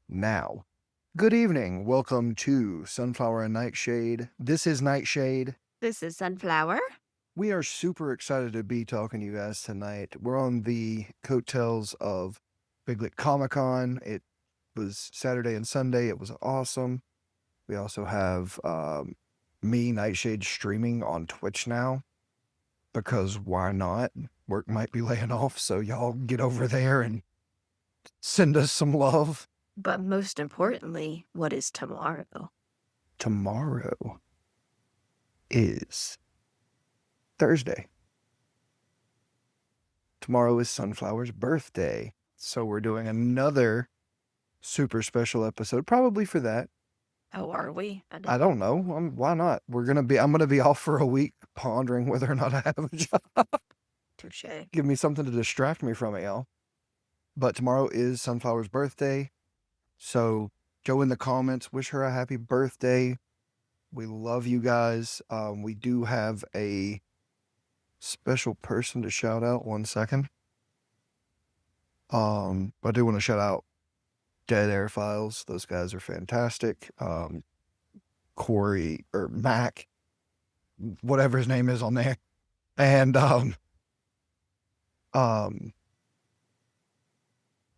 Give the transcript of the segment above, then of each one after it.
now. Good evening. Welcome to Sunflower and Nightshade. This is Nightshade. This is Sunflower. We are super excited to be talking to you guys tonight. We're on the coattails of Big Lit Comic-Con. It was Saturday and Sunday. It was awesome. We also have me, Nightshade, streaming on Twitch now. Because why not? Work might be laying off, so y'all get over there and send us some love. But most importantly, what is tomorrow? Tomorrow is Thursday. Tomorrow is Sunflower's birthday. So we're doing another super special episode, probably for that. Oh, are we? I don't know. Why not? I'm gonna be off for a week pondering whether or not I have a job. Touche. Give me something to distract me from it, y'all. But tomorrow is Sunflower's birthday. So go in the comments, wish her a happy birthday. We love you guys. We do have a special person to shout out. 1 second. I do want to shout out Dead Air Files. Those guys are fantastic. Corey or Mac, whatever his name is on there. And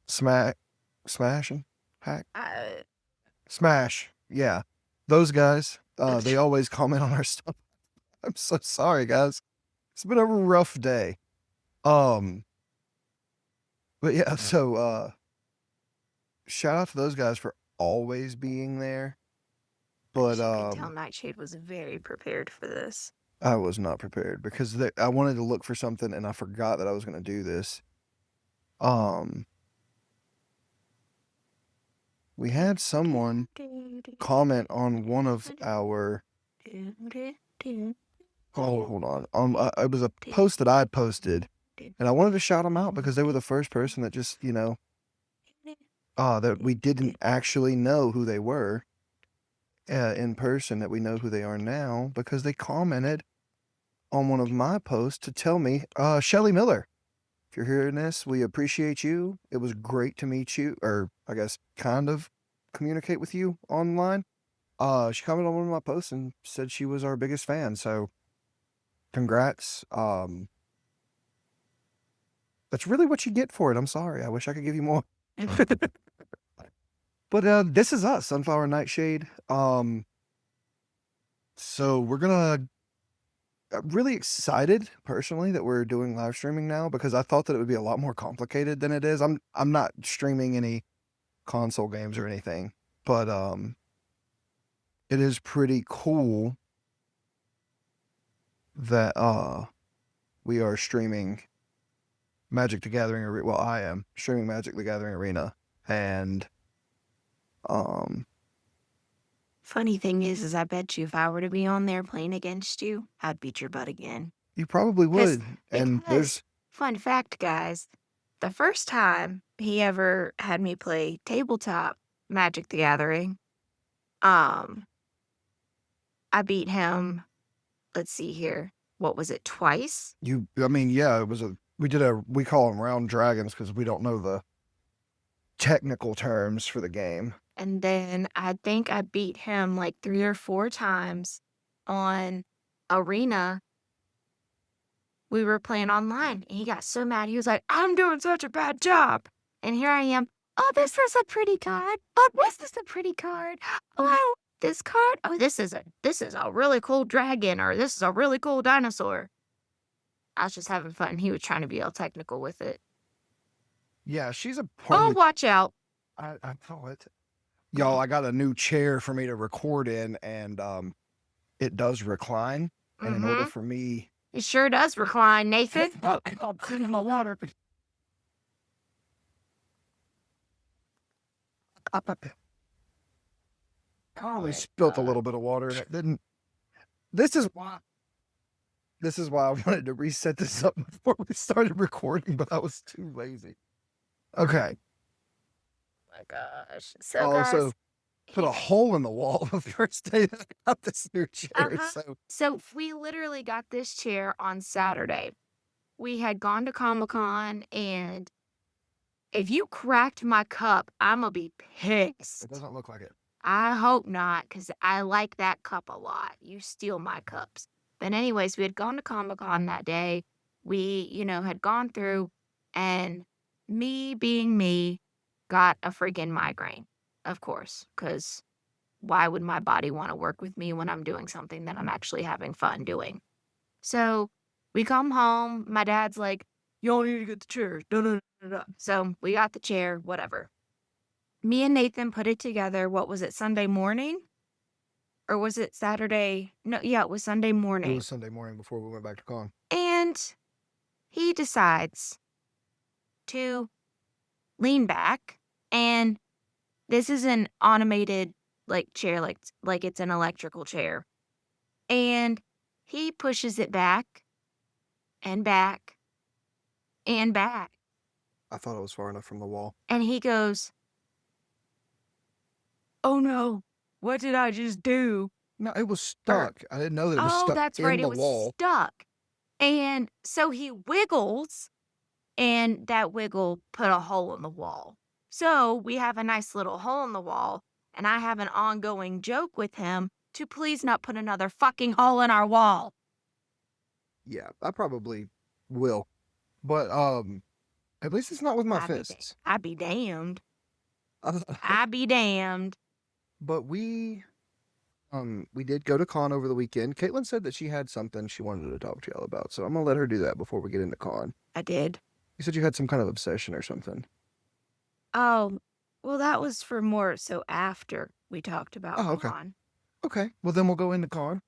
Smashing Hack. Smash. Yeah. Those guys. They always comment on our stuff. I'm so sorry, guys. It's been a rough day. But yeah, so shout out to those guys for always being there. But I can tell Nightshade was very prepared for this. I was not prepared because I wanted to look for something and I forgot that I was going to do this. We had someone comment on one of our. Oh, hold on. It was a post that I posted, and I wanted to shout them out because they were the first person that just, that we didn't actually know who they were in person, that we know who they are now because they commented on one of my posts to tell me, Shelly Miller, if you're hearing this, we appreciate you. It was great to meet you, or I guess kind of communicate with you online. She commented on one of my posts and said she was our biggest fan. So congrats. That's really what you get for it. I'm sorry. I wish I could give you more. But this is us, Sunflower and Nightshade. So we're gonna really excited personally that we're doing live streaming now because I thought that it would be a lot more complicated than it is. I'm not streaming any console games or anything, but it is pretty cool that we are streaming Magic the Gathering Arena. Well, I am streaming Magic the Gathering Arena, and funny thing is I bet you if I were to be on there playing against you, I'd beat your butt again. You probably would. And there's fun fact, guys. The first time he ever had me play tabletop Magic the Gathering, I beat him. Let's see here. What was it? Twice? Yeah, it was we call them round dragons because we don't know the technical terms for the game. And then I think I beat him like 3 or 4 times on Arena. We were playing online and he got so mad. He was like, I'm doing such a bad job. And here I am. Oh, this is a pretty card. Oh, this is a pretty card. Oh, this card. Oh, this is a really cool dragon, or this is a really cool dinosaur. I was just having fun. He was trying to be all technical with it. Yeah, she's a Oh, watch out. I thought. Y'all, I got a new chair for me to record in, and it does recline. And in order for me... It sure does recline, Nathan. I'm cleaning my water. I only spilt a little bit of water, and it didn't... This is why I wanted to reset this up before we started recording, but I was too lazy. Okay. My gosh. So guys, put a hole in the wall the first day that I got this new chair. So we literally got this chair on Saturday. We had gone to Comic-Con and If you cracked my cup, I'ma be It pissed. doesn't look like it. I hope not, 'cause I like that cup a lot. You steal my cups. But anyways, we had gone to Comic-Con that day. We, had gone through, and me being me, got a freaking migraine, of course, 'cause why would my body wanna work with me when I'm doing something that I'm actually having fun doing? So, we come home, my dad's like, "Y'all need to get the chairs, da da da da." So, we got the chair, whatever. Me and Nathan put it together, what was it, Sunday morning? Or was it Saturday? No, yeah, it was Sunday It morning. was Sunday morning before we went back to con. And he decides to lean back, and this is an automated, chair, like it's an electrical chair. And he pushes it back and back and back. I thought it was far enough from the wall. And he goes, "Oh no, what did I just do?" No, it was stuck. I didn't know that it was Oh, stuck that's right, in it the was wall. stuck. And so he wiggles, and that wiggle put a hole in the wall. So we have a nice little hole in the wall, and I have an ongoing joke with him to please not put another fucking hole in our wall. Yeah, I probably will. But at least it's not with my fists. I'd be damned. I'd be damned. But we did go to con over the weekend. Caitlin said that she had something she wanted to talk to y'all about, so I'm gonna let her do that before we get into con. I did. You said you had some kind of obsession or something. Oh, well, that was for more so after we talked about Oh, okay. con. Okay. Well, then we'll go into con.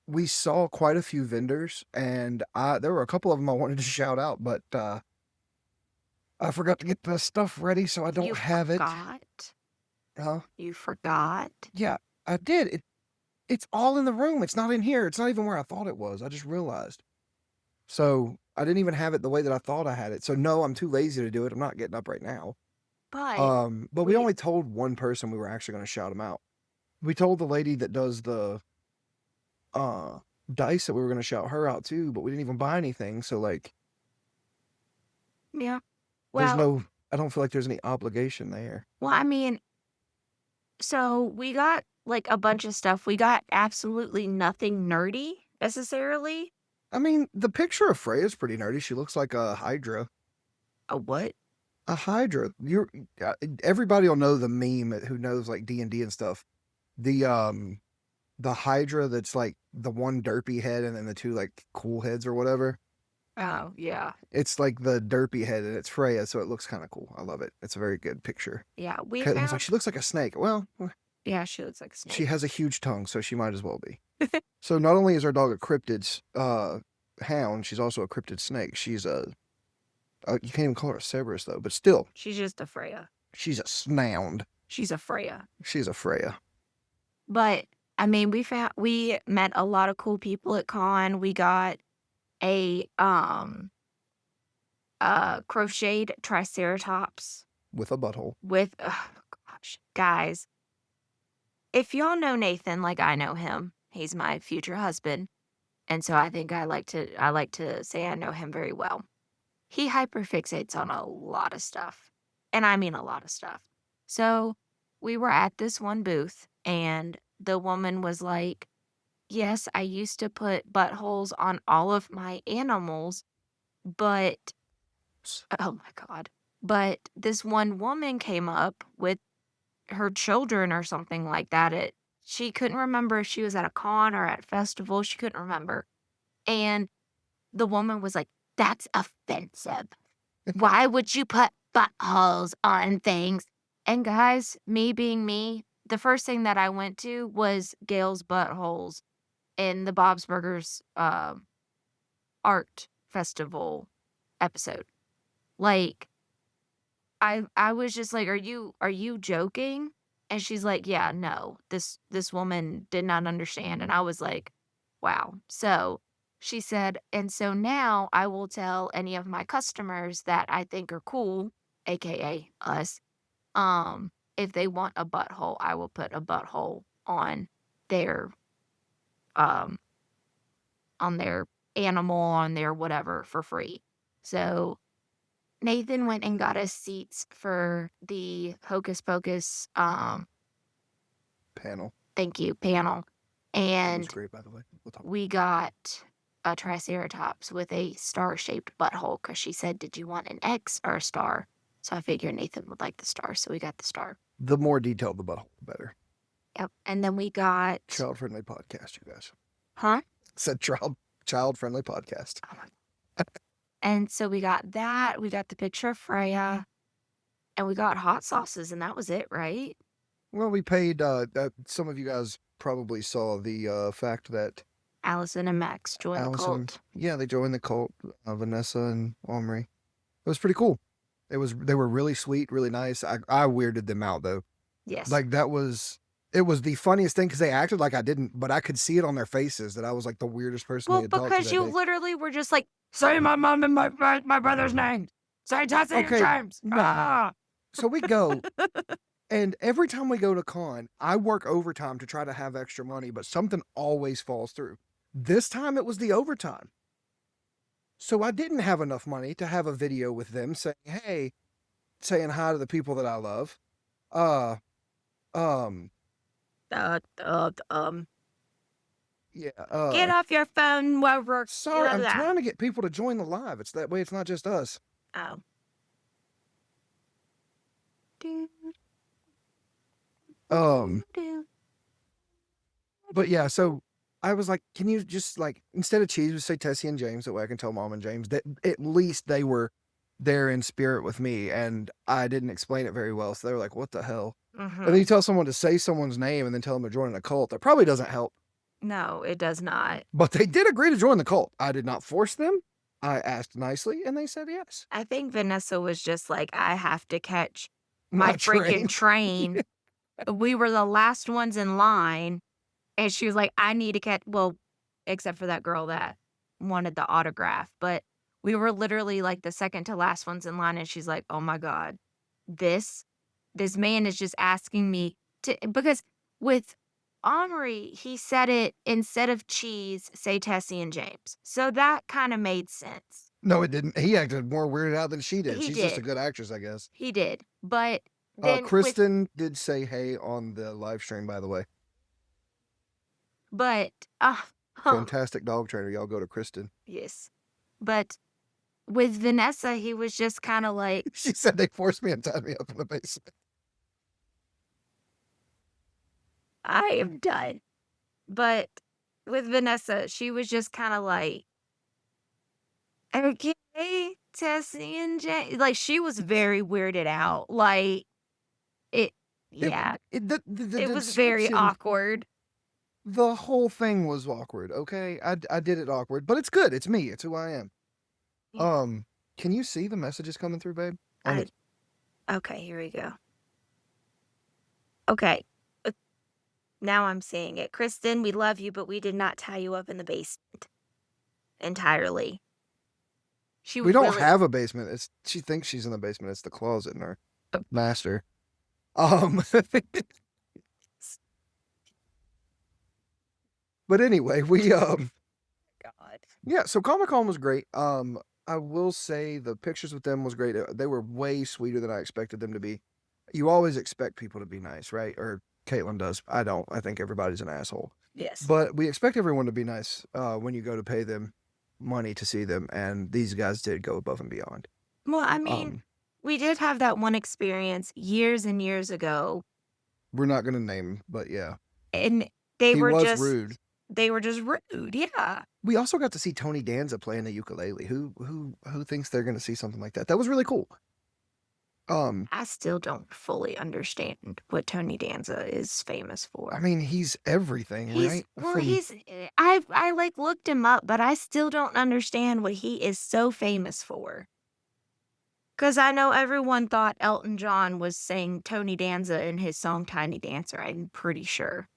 We saw quite a few vendors, and there were a couple of them I wanted to shout out, but I forgot to get the stuff ready, so I don't have it. Huh? You forgot? Yeah, I did. It's all in the room. It's not in here. It's not even where I thought it was. I just realized. So I didn't even have it the way that I thought I had it. So no, I'm too lazy to do it. I'm not getting up right now. But we only told one person we were actually going to shout him out. We told the lady that does the dice that we were going to shout her out too, but we didn't even buy anything. So Yeah. I don't feel like there's any obligation there. Well, I mean, so we got a bunch of stuff. We got absolutely nothing nerdy necessarily. I mean, the picture of Freya is pretty nerdy. She looks like a Hydra. A what? A Hydra. Everybody will know the meme who knows D&D and stuff. The Hydra that's like the one derpy head and then the two cool heads or whatever. Oh, yeah. It's like the derpy head and it's Freya, so it looks kind of cool. I love it. It's a very good picture. Yeah, Caitlin's like, she looks like a snake. Well, yeah, she looks like a snake. she has a huge tongue, so she might as well be. So not only is our dog a cryptid hound, she's also a cryptid snake. She's you can't even call her a Cerberus though, but still. She's just a Freya. She's a snound. She's a Freya. She's a Freya. But I mean, we met a lot of cool people at con. We got a crocheted triceratops with a butthole. Oh gosh, guys. If y'all know Nathan like I know him, he's my future husband. And so I think I like to say I know him very well. He hyperfixates on a lot of stuff. And I mean a lot of stuff. So we were at this one booth and the woman was like, "Yes, I used to put buttholes on all of my animals, but," oh my God. But this one woman came up with her children or something like that. She couldn't remember if she was at a con or at a festival. She couldn't remember. And the woman was like, "That's offensive. Why would you put buttholes on things?" And guys, me being me, the first thing that I went to was Gail's buttholes in the Bob's Burgers art festival episode. I was just like, are you joking?" And she's like, "Yeah, no, this woman did not understand." And I was like, wow. So she said, "And so now I will tell any of my customers that I think are cool, AKA us, if they want a butthole, I will put a butthole on their, um, on their animal, on their whatever for free." So Nathan went and got us seats for the Hocus Pocus, Panel. thank you, panel. It was And great, by the way. We'll talk. we got a triceratops with a star-shaped butthole because she said, "Did you want an X or a star?" So I figured Nathan would like the star, so we got the star. The more detailed the butthole, the better. Yep. And then we got Child-friendly podcast, you guys. huh? Said child-friendly podcast. Oh my. And so we got that. We got the picture of Freya, and we got hot sauces, and that was it, right? Well, we paid. Some of you guys probably saw the fact that Allison and Max joined the cult. Yeah, they joined the cult. Vanessa and Omri. It was pretty cool. They were really sweet, really nice. I weirded them out though. Yes. Like it was the funniest thing because they acted like I didn't, but I could see it on their faces that I was like the weirdest person. Well, they had talked to because that you day. literally were just like, say my mom and my brother's name. Say Jesse and Okay, James. no. Ah. So we go, and every time we go to con, I work overtime to try to have extra money, but something always falls through. This time it was the overtime. So I didn't have enough money to have a video with them saying, hey, saying hi to the people that I love. Yeah. Get off your phone while we're Sorry, I'm trying to get people to join the live. It's that way. It's not just us. Oh. But yeah, so I was like, can you just like, instead of cheese, just say Tessie and James, that way I can tell Mom and James that at least they were there in spirit with me, and I didn't explain it very well. So they were like, what the hell? Mm-hmm. And then you tell someone to say someone's name and then tell them they're joining a cult. That probably doesn't help. No, it does not. But they did agree to join the cult. I did not force them. I asked nicely, and they said yes. I think Vanessa was just like, I have to catch my freaking train. We were the last ones in line, and she was like, I need to catch, well, except for that girl that wanted the autograph, but we were literally like the second to last ones in line, and she's like, oh my God, this man is just asking me to, because with Omri, he said it, instead of cheese, say Tessie and James. So that kind of made sense. No, it didn't. He acted more weirded out than she did. He She's did. just a good actress, I guess. He did. But then Kristen did say hey on the live stream, by the way. But fantastic dog trainer. Y'all go to Kristen. Yes. But with Vanessa, he was just kind of like, she said they forced me and tied me up in the basement. I am done. But with Vanessa, she was just kind of like, okay, Tessie and Jay. Like, she was very weirded out. Like, it was very awkward. The whole thing was awkward, okay? I did it awkward, but it's good. It's me. It's who I am. Yeah. Can you see the messages coming through, babe? Okay, here we go. Okay. Now I'm seeing it. Kristen, we love you, but we did not tie you up in the basement entirely. We don't have a basement. She thinks she's in the basement. It's the closet in her master. But anyway, we God. Yeah, so Comic-Con was great. I will say the pictures with them was great. They were way sweeter than I expected them to be. You always expect people to be nice, right? Or Caitlin does. I don't. I think everybody's an asshole. Yes. But we expect everyone to be nice when you go to pay them money to see them, and these guys did go above and beyond. Well, I mean, we did have that one experience years and years ago. We're not going to name, but yeah. And he was rude. They were just rude, yeah. We also got to see Tony Danza playing the ukulele. Who thinks they're going to see something like that? That was really cool. I still don't fully understand what Tony Danza is famous for. I mean, he's everything, right? Well, I like looked him up, but I still don't understand what he is so famous for. Because I know everyone thought Elton John was saying Tony Danza in his song Tiny Dancer. I'm pretty sure.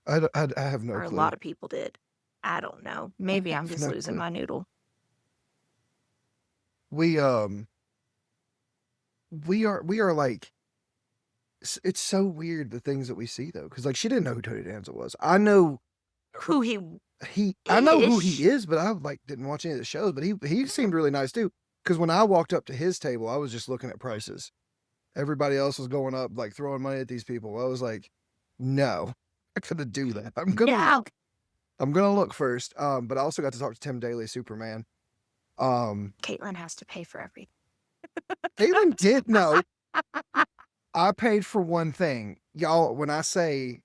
I have no clue. A lot of people did. I don't know. Maybe I'm just losing my noodle. We are like, it's so weird the things that we see though, because like she didn't know who Tony Danza was. I know who he I know who he is, but I like didn't watch any of the shows. But he seemed really nice too. Because when I walked up to his table, I was just looking at prices. Everybody else was going up, like throwing money at these people. I was like, no, I'm not gonna do that. I'm gonna look first. But I also got to talk to Tim Daly, Superman. Caitlin has to pay for everything. Caitlin did know. I paid for one thing, y'all. When I say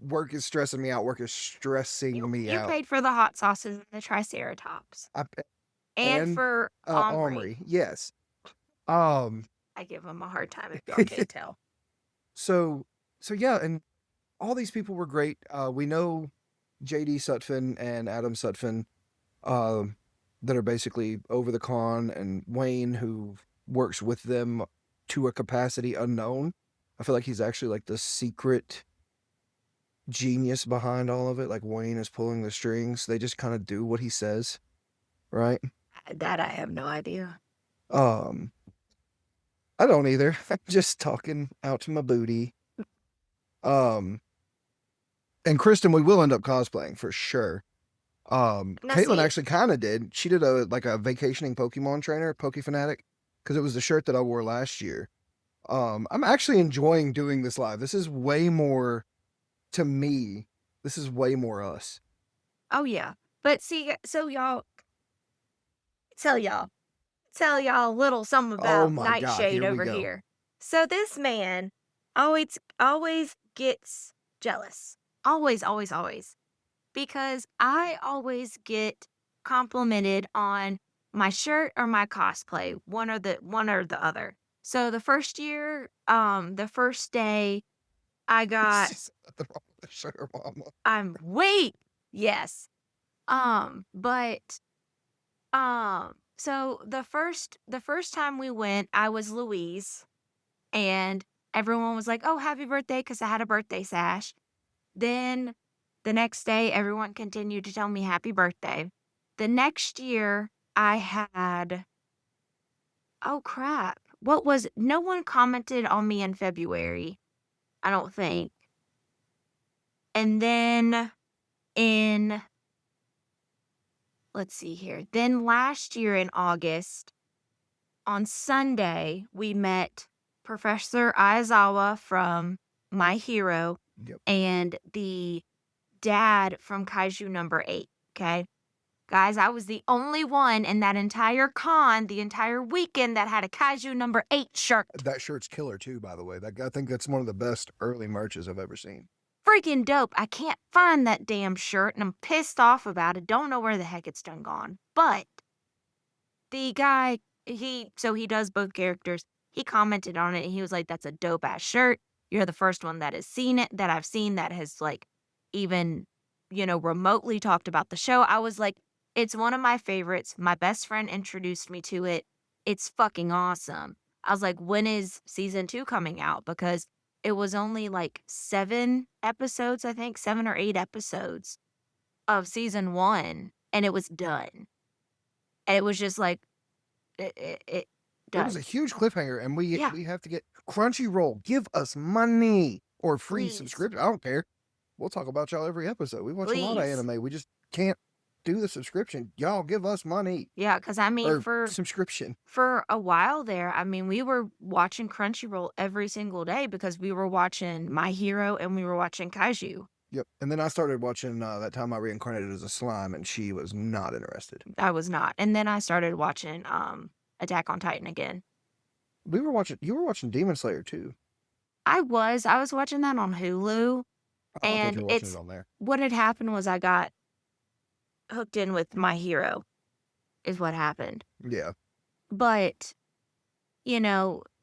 work is stressing me out, work is stressing me You out. paid for the hot sauces and the triceratops. And for Omri. Yes. I give him a hard time if y'all can't tell. So yeah, and all these people were great. We know JD Sutphin and Adam Sutphin, that are basically over the con, and Wayne, who works with them to a capacity unknown. I feel like he's actually like the secret genius behind all of it. Like Wayne is pulling the strings. They just kind of do what he says, right? That I have no idea. I don't either. I'm just talking out to my booty. And Kristen, we will end up cosplaying for sure. Caitlin actually kind of did. She did a vacationing Pokemon trainer, Pokefanatic, because it was the shirt that I wore last year. I'm actually enjoying doing this live. This is way more, to me, this is way more us. Oh yeah. But see, so y'all, tell y'all a little something about Nightshade over here. So this man always gets jealous. Always. Because I always get complimented on my shirt or my cosplay, one or the other. So the first year, the first day, I got. Nothing wrong with the shirt, Mama. Yes. So the first time we went, I was Louise, and everyone was like, "Oh, happy birthday," because I had a birthday sash. Then the next day, everyone continued to tell me happy birthday. The next year, I had, oh crap, no one commented on me in February, I don't think. And then let's see here. Then last year in August, on Sunday, we met Professor Aizawa from My Hero. Yep. And the dad from Kaiju number 8, okay? Guys, I was the only one in that entire con, the entire weekend, that had a Kaiju number 8 shirt. That shirt's killer too, by the way. I think that's one of the best early merches I've ever seen. Freaking dope. I can't find that damn shirt, and I'm pissed off about it. Don't know where the heck it's done gone. But the guy, he does both characters. He commented on it, and he was like, "That's a dope-ass shirt. You're the first one that I've seen that has, like, even, remotely talked about the show." I was like, it's one of my favorites. My best friend introduced me to it. It's fucking awesome. I was like, when is season 2 coming out? Because it was only like 7 episodes, I think, 7 or 8 episodes of season 1, and it was done. And it was just like, it done. It was a huge cliffhanger, and we have to get Crunchyroll. Give us money or free subscription. I don't care. We'll talk about y'all every episode. We watch a lot of anime. We just can't do the subscription. Y'all give us money. Yeah, because I mean, for subscription. For a while there, I mean, we were watching Crunchyroll every single day because we were watching My Hero and we were watching Kaiju. Yep. And then I started watching that time I reincarnated as a slime, and she was not interested. I was not. And then I started watching Attack on Titan again. You were watching Demon Slayer too. I was watching that on Hulu. And it on there. What had happened was I got hooked in with My Hero is what happened. Yeah. But,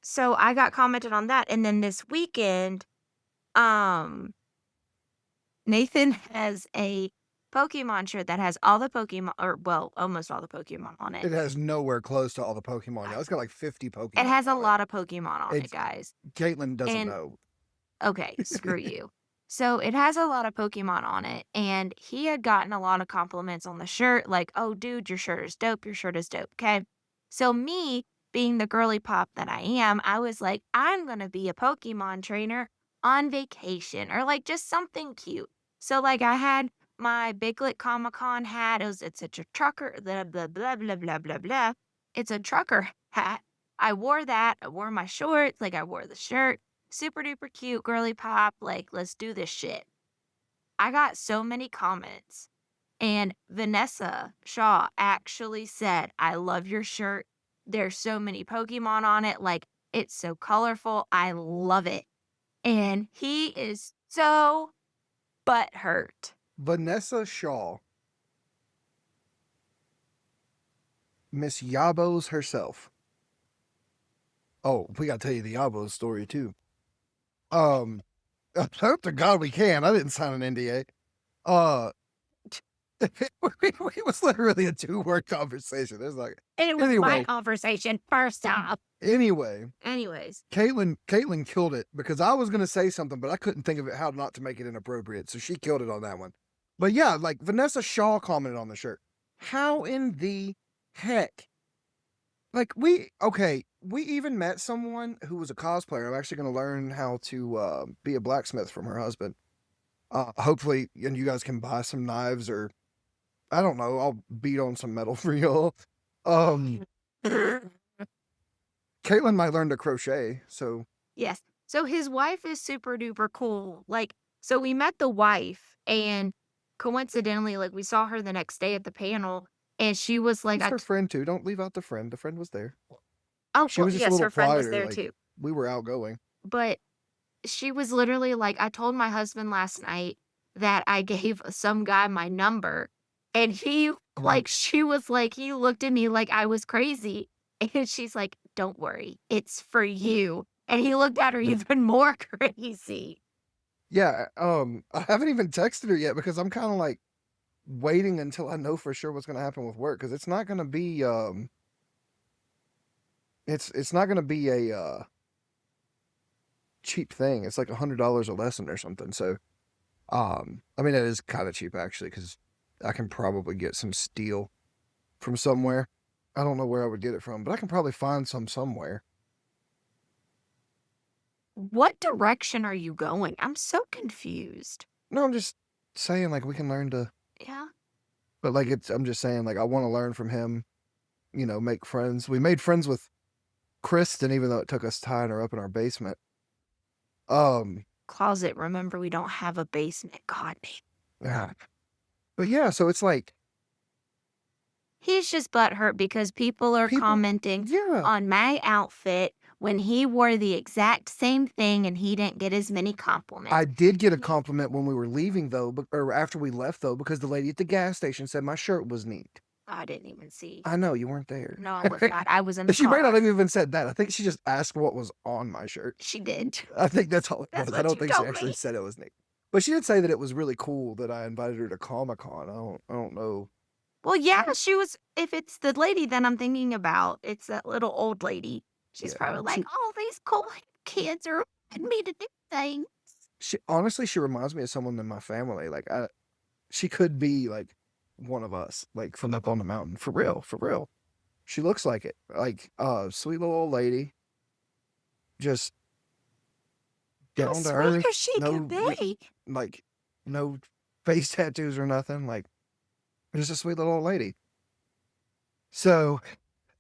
so I got commented on that. And then this weekend, Nathan has a Pokemon shirt that has all the Pokemon, or well, almost all the Pokemon on it. It has nowhere close to all the Pokemon. Now it's got like 50 Pokemon. It has a lot of Pokemon on it, guys. Caitlin doesn't know. Okay, screw you. So it has a lot of Pokemon on it, and he had gotten a lot of compliments on the shirt, like, "Oh, dude, your shirt is dope, okay? So me, being the girly pop that I am, I was like, I'm going to be a Pokemon trainer on vacation, or like just something cute. So like I had my Biglet Comic-Con hat, it's a trucker, blah, blah, blah, blah, blah, blah, blah. it's a trucker hat. I wore that. I wore my shorts. Like, I wore the shirt. Super duper cute, girly pop. Like, let's do this shit. I got so many comments. And Vanessa Shaw actually said, I love your shirt. There's so many Pokemon on it. Like, it's so colorful. I love it. And he is so butthurt. Vanessa Shaw, Miss Yabos herself. Oh, we gotta tell you the Yabos story too. Hope to God we can. I didn't sign an NDA. It was literally a 2-word conversation. There's like, It was my anyway, conversation first off. anyways, Caitlin killed it because I was gonna say something, but I couldn't think of it how not to make it inappropriate. So she killed it on that one. But yeah, like Vanessa Shaw commented on the shirt. How in the heck? Like we even met someone who was a cosplayer. I'm actually gonna learn how to be a blacksmith from her husband. Hopefully, and you guys can buy some knives or I don't know. I'll beat on some metal for y'all. Um, Caitlin might learn to crochet, so Yes. So his wife is super duper cool. Like, so we met the wife, and coincidentally, like, we saw her the next day at the panel, and she was like, it's her friend too. Don't leave out the friend. The friend was there. oh, She well, was just a yes, little her friend was quieter. there Like too. we were outgoing. But she was literally like, I told my husband last night that I gave some guy my number, and he, like, she was like, he looked at me like I was crazy. And she's like, don't worry, it's for you. And he looked at her even more crazy. Yeah. I haven't even texted her yet because I'm kind of like waiting until I know for sure what's gonna happen with work because it's not gonna be it's not gonna be a cheap thing. It's like $100 a lesson or something. So I mean it is kind of cheap actually because I can probably get some steel from somewhere. I don't know where I would get it from, but I can probably find some somewhere. What direction are you going? I'm so confused. No, I'm just saying like we can learn to, Yeah. but like I'm just saying like I want to learn from him. You know, make friends. We made friends with Kristen, even though it took us tying her up in our basement. Closet. Remember, we don't have a basement. God damn. Yeah. But yeah, so it's like He's just butthurt because people are commenting yeah. on my outfit when he wore the exact same thing and he didn't get as many compliments. I did get a compliment when we were leaving though, or after we left though, because the lady at the gas station said my shirt was neat. I didn't even see. I know you weren't there. No, I was not. I was in the She car. might not have even said that. I think she just asked what was on my shirt. She did. I think that's all it That's was. what I don't you think she told actually me. said it was neat. But she did say that it was really cool that I invited her to Comic-Con. I don't know. Well, yeah, she was. If it's the lady that I'm thinking about, it's that little old lady. She's Yeah, probably like, "Oh, these cool kids are wanting me to do things." she honestly she reminds me of someone in my family. Like she could be like one of us, like from up on the mountain. For real, for real. She looks like it. Like sweet little old lady. Just How down to sweet earth. as she can be. Like no face tattoos or nothing. Like just a sweet little old lady. So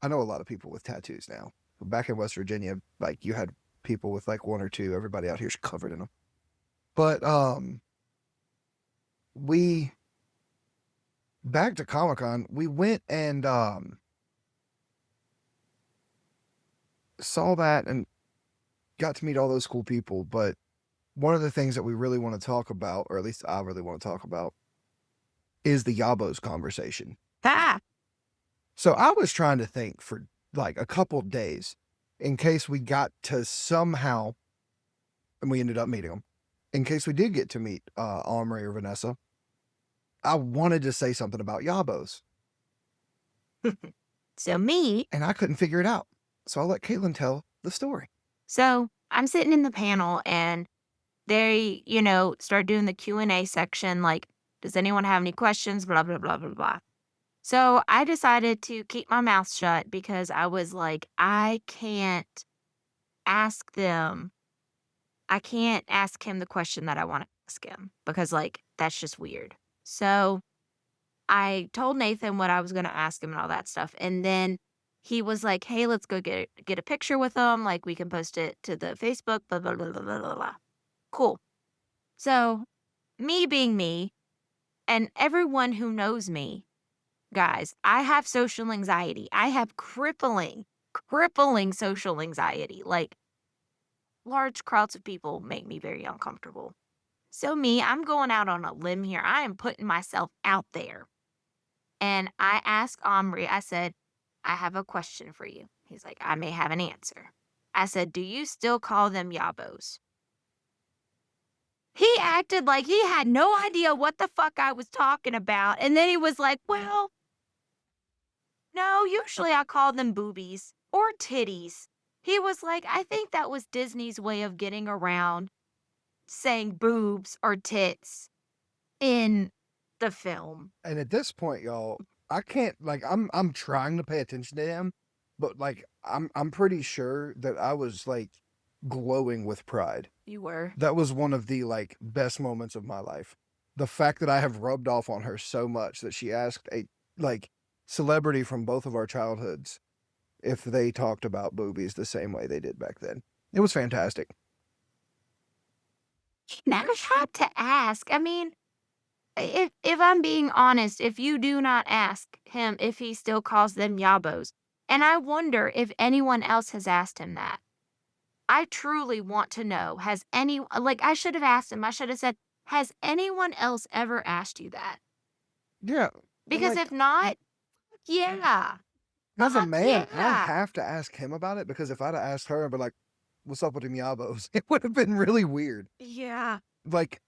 I know a lot of people with tattoos now. Back in West Virginia, like you had people with like one or two. Everybody out here's covered in them. But we back to Comic-Con, we went and saw that and got to meet all those cool people. But one of the things that we really want to talk about, or at least I really want to talk about, is the Yabos conversation. Ah. So I was trying to think for like a couple days in case we got to somehow, and we ended up meeting them, in case we did get to meet Omri or Vanessa, I wanted to say something about Yabos. So me. And I couldn't figure it out. So I'll let Caitlin tell the story. So I'm sitting in the panel and they, start doing the Q&A section. Like, does anyone have any questions? Blah, blah, blah, blah, blah. So I decided to keep my mouth shut because I was like, I can't ask him the question that I want to ask him because, like, that's just weird. So I told Nathan what I was going to ask him and all that stuff. And then he was like, hey, let's go get a picture with them. Like, we can post it to the Facebook, blah, blah, blah, blah, blah, blah, blah. Cool. So, me being me, and everyone who knows me, guys, I have social anxiety. I have crippling social anxiety. Like, large crowds of people make me very uncomfortable. So I'm going out on a limb here. I am putting myself out there. And I asked Omri, I said, I have a question for you. He's like, I may have an answer. I said, do you still call them yabos? He acted like he had no idea what the fuck I was talking about. And then he was like, well, no, usually I call them boobies or titties. He was like, I think that was Disney's way of getting around saying boobs or tits in the film. And at this point, y'all, I can't, like, I'm trying to pay attention to him, but like I'm pretty sure that I was like glowing with pride. You were. That was one of the like best moments of my life. The fact that I have rubbed off on her so much that she asked a like celebrity from both of our childhoods if they talked about boobies the same way they did back then. It was fantastic. Now I had to ask. I mean, if I'm being honest, if you do not ask him if he still calls them yabos, and I wonder if anyone else has asked him that. I truly want to know, I should have asked him, I should have said, has anyone else ever asked you that? Yeah. Because like, if not, yeah. as a man, I yeah. have to ask him about it, because if I'd have asked her, I'd be like, what's up with them yabos? It would have been really weird. Yeah. Like,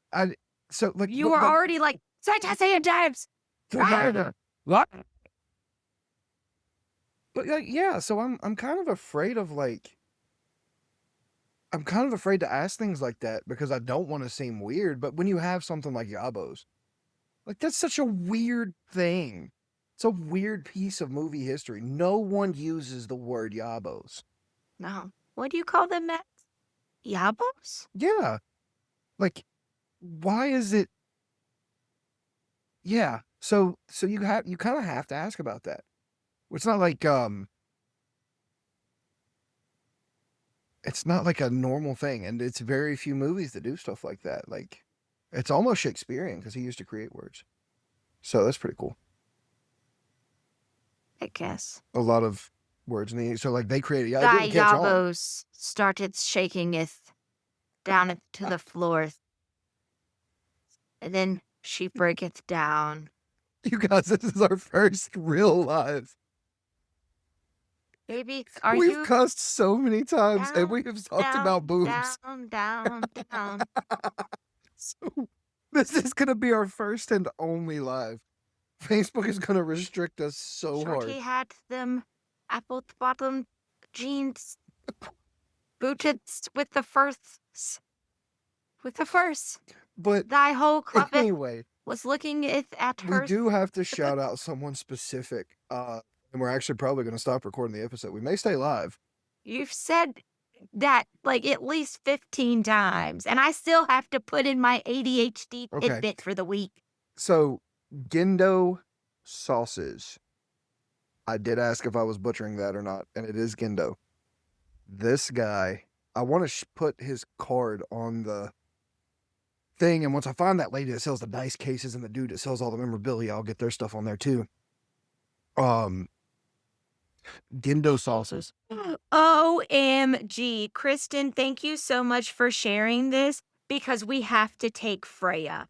You were already like, saying times. What? But like, yeah, so I'm kind of afraid of like, I'm kind of afraid to ask things like that because I don't want to seem weird. But when you have something like yabos, like that's such a weird thing. It's a weird piece of movie history. No one uses the word yabos. No. What do you call them, Max? Yabos? Yeah. Like, why is it? Yeah. So you kind of have to ask about that. It's not like it's not like a normal thing, and it's very few movies that do stuff like that. Like, it's almost Shakespearean because he used to create words. So that's pretty cool. I guess. A lot of words in the so like they created. Yeah, Thy it didn't catch on. yabos started shaking it down to the floor, and then she break it down. You guys, this is our first real live. Baby, We've cussed so many times, and we have talked about boobs. Down. So this is gonna be our first and only live. Facebook is gonna restrict us so hard. Shorty had them apple bottom jeans, booted with the furs. But thy whole club anyway, was looking at her. We do have to shout out someone specific. And we're actually probably going to stop recording the episode. We may stay live. You've said that like at least 15 times, and I still have to put in my ADHD tidbit for the week. So, Gendo sauces. I did ask if I was butchering that or not, and it is Gendo. This guy, I want to put his card on the thing, and once I find that lady that sells the dice cases and the dude that sells all the memorabilia, I'll get their stuff on there too. Gendo sauces. OMG. Kristen, thank you so much for sharing this because we have to take Freya.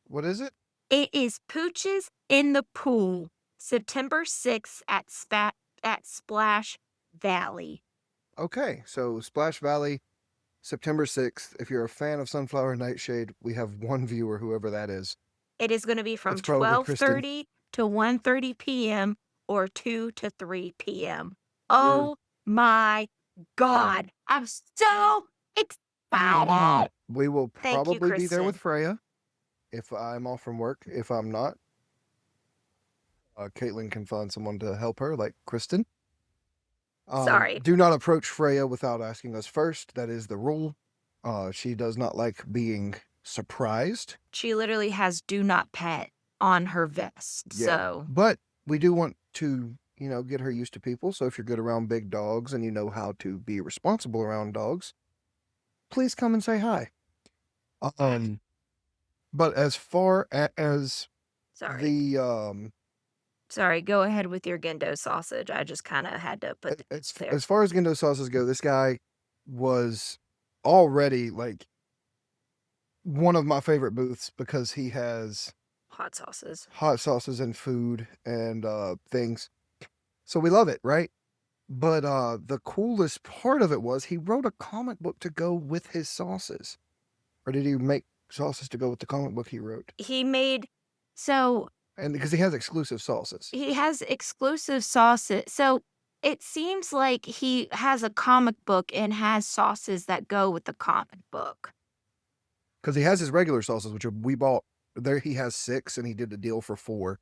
What is it? It is Pooches in the Pool, September 6th at Splash Valley. Okay, so Splash Valley, September 6th. If you're a fan of Sunflower and Nightshade, we have one viewer, whoever that is. It is going to be from 12:30 to 1:30 p.m. or 2 to 3 p.m. Oh my God. I'm so excited. We will probably be there with Freya if I'm off from work. If I'm not, Caitlin can find someone to help her, like Kristen. Sorry. Do not approach Freya without asking us first. That is the rule. She does not like being surprised. She literally has do not pet on her vest. Yeah. So, but we do want to, get her used to people. So if you're good around big dogs and you know how to be responsible around dogs, please come and say hi. But as far as Sorry. the Sorry, go ahead with your Gendo sausage. I just kind of had to put that there. as far as Gendo sauces go, this guy was already like one of my favorite booths because he has Hot sauces. hot sauces and food and things. So we love it, right? But the coolest part of it was he wrote a comic book to go with his sauces. Or did he make sauces to go with the comic book he wrote? He made so And because he has exclusive sauces. he has exclusive sauces. So it seems like he has a comic book and has sauces that go with the comic book. Because he has his regular sauces, which we bought. There he has 6, and he did the deal for 4.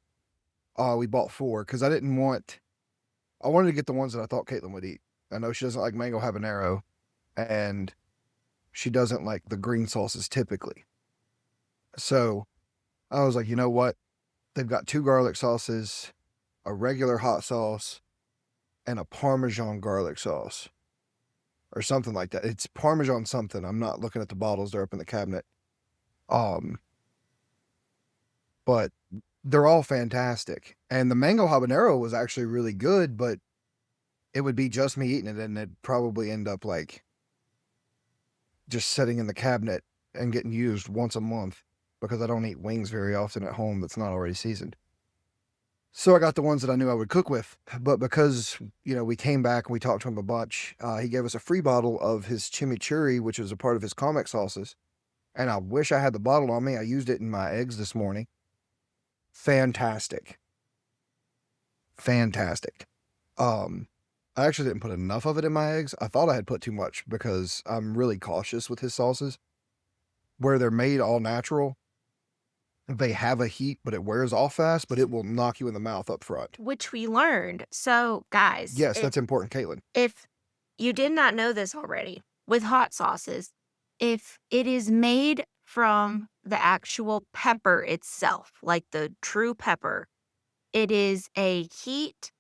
We bought 4 because I wanted to get the ones that I thought Caitlin would eat. I know she doesn't like mango habanero, and she doesn't like the green sauces typically. So I was like, you know what? They've got 2 garlic sauces, a regular hot sauce, and a Parmesan garlic sauce. Or something like that. It's Parmesan something. I'm not looking at the bottles. They're up in the cabinet. But they're all fantastic. And the mango habanero was actually really good, but it would be just me eating it, and it'd probably end up like just sitting in the cabinet and getting used once a month because I don't eat wings very often at home that's not already seasoned. So I got the ones that I knew I would cook with, but because, we came back and we talked to him a bunch, he gave us a free bottle of his chimichurri, which is a part of his comic sauces. And I wish I had the bottle on me. I used it in my eggs this morning. Fantastic. Fantastic. I actually didn't put enough of it in my eggs. I thought I had put too much because I'm really cautious with his sauces. Where they're made all natural, they have a heat, but it wears off fast, but it will knock you in the mouth up front. Which we learned. So, guys. Yes, that's important, Caitlin. If you did not know this already, with hot sauces, if it is made from the actual pepper itself, like the true pepper, it is a heat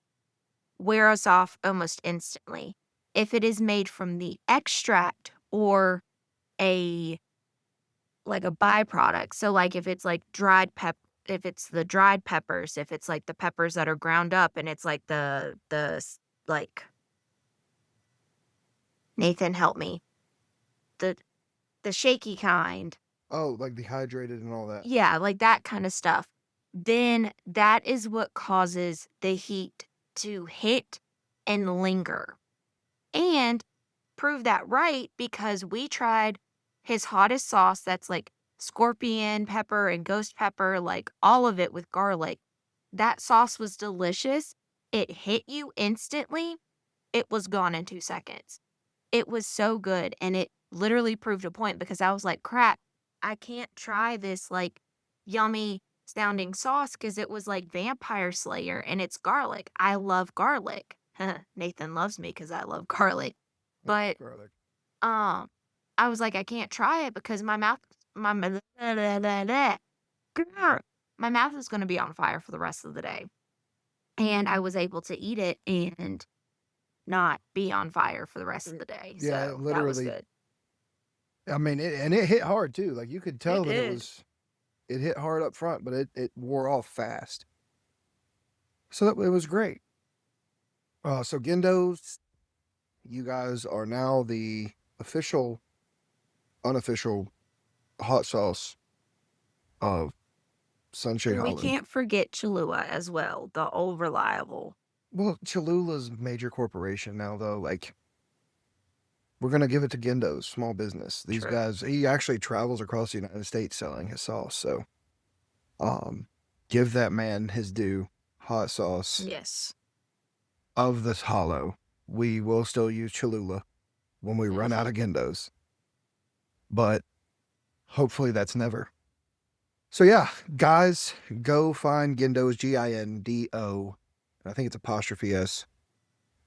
wears off almost instantly. If it is made from the extract or like a byproduct, so like if it's like if it's the dried peppers, if it's like the peppers that are ground up and it's like the like, Nathan, help me. The shaky kind. Oh, like dehydrated and all that. Yeah, like that kind of stuff. Then that is what causes the heat to hit and linger. And prove that right because we tried his hottest sauce that's like scorpion pepper and ghost pepper, like all of it with garlic. That sauce was delicious. It hit you instantly. It was gone in 2 seconds. It was so good, and it literally proved a point because I was like, crap, I can't try this like yummy sounding sauce because it was like Vampire Slayer and it's garlic. I love garlic. Nathan loves me because I love garlic. But Garlic. I was like, I can't try it because my mouth is going to be on fire for the rest of the day. And I was able to eat it and not be on fire for the rest of the day. Yeah, so literally. that was good. I mean, it hit hard too. Like you could tell It that did. it hit hard up front, but it wore off fast. So it was great. So Gendo's, you guys are now the official, unofficial hot sauce of Sunshade And we Hollow. can't forget Cholula as well, the old reliable. Well, Cholula's major corporation now, though. Like, we're gonna give it to Gendo's small business. These True. guys, he actually travels across the United States selling his sauce. So, give that man his due. Hot sauce Yes. of this Hollow. We will still use Cholula when we run out of Gendo's, but hopefully that's never. So yeah, guys, go find Gendo's, Gindo. I think it's apostrophe S.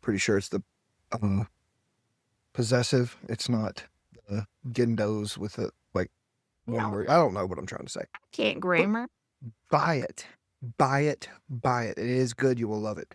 Pretty sure it's the possessive. It's not Gendo's with a like one word. I don't know what I'm trying to say. Can't grammar. Buy it. Buy it. Buy it. It is good. You will love it.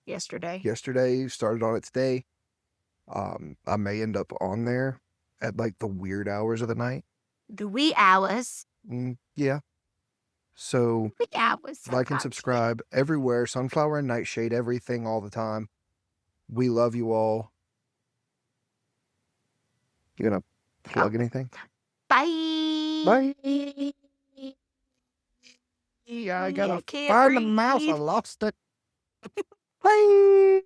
yesterday. Started on its day. I may end up on there at like the weird hours of the night. The wee hours. Yeah. So Wee hours. like and subscribe everywhere. Sunflower and Nightshade, everything, all the time. We love you all. You gonna plug anything? Bye. Bye. I gotta can't find the mouse. I breathe. lost it. Bye.